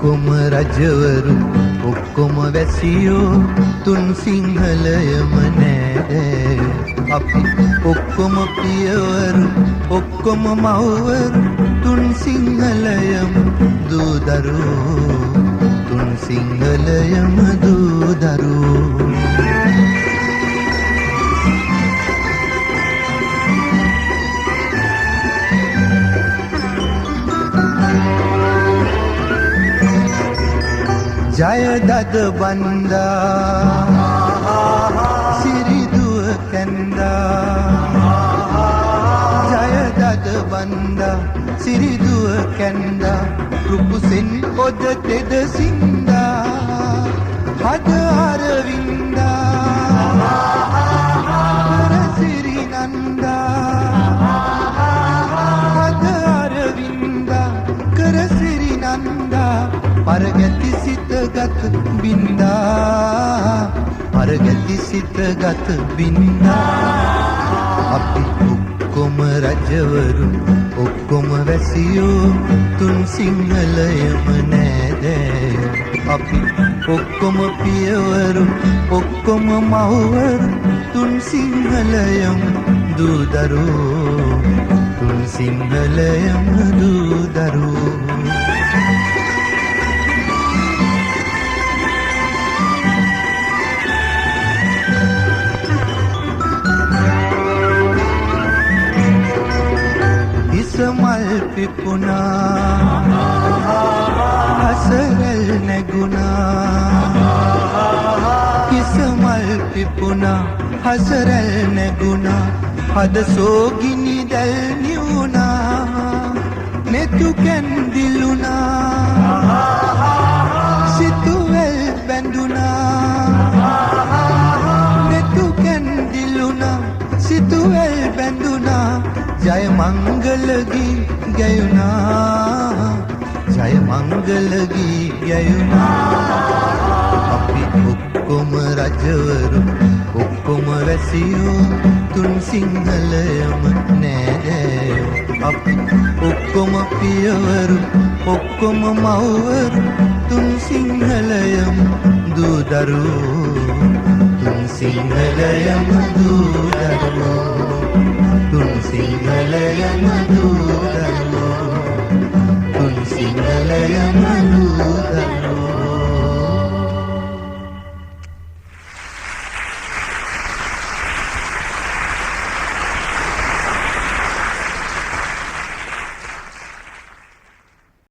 ඔක්කොම රජවරු ඔක්කොම වැසියෝ තුන් සිංහලයම නෑ. අපි ඔක්කොම පියවරු ඔක්කොම මව්වරු තුන් සිංහලයම දූ දරුවෝ තුන් සිංහලයම දූ දරුවෝ. ජයදද බන්දා සිරිදුව කැන්දා. ජයදද බන්දා සිරිදුව කැන්දා. රුපුසෙන් පොද තෙද සින්දා හද අරවින්දා කරසිරි නන්දා. හද අරවින්දා කරසිරි නන්දා. පරගැති සිත ගත බින්දා. පරගැති සිත ගත බින්දා. අපි ඔක්කොම රජවරු ඔක්කොම වැසියෝ තුන් සිංහලයම නෑදෑයෝ. අපි ඔක්කොම පියවරු ඔක්කොම මව්වරු තුන් සිංහලයම දූ දරුවෝ තුන් සිංහලයම දූ දරුවෝ. මල් පිපුණා හසරල් නැගුණා. කිස මල් පිපුණා හසරල් නැගුණා. හද සෝගිනි දැල් නිවුණා. නෙතු කැන්දිලුණා. සිතුවල් බැඳුණා. නෙතු කැන්දිලුණා. සිතුවල් බැඳුණා. ජය මංගල ගී ගැයුණා. ජය මංගල ගී ගැයුණා. අපි ඔක්කොම රජවරු ඔක්කොම වැසියෝ තුන් සිංහලයම නෑදෑයෝ. අපි ඔක්කොම පියවරු ඔක්කොම මව්වරු තුන් සිංහලයම දූ දරුවෝ තුන් සිංහලයම දූ දරුවෝ. තුන් සිංහලයම දූ දරුවෝ තුන් සිංහලයම දූ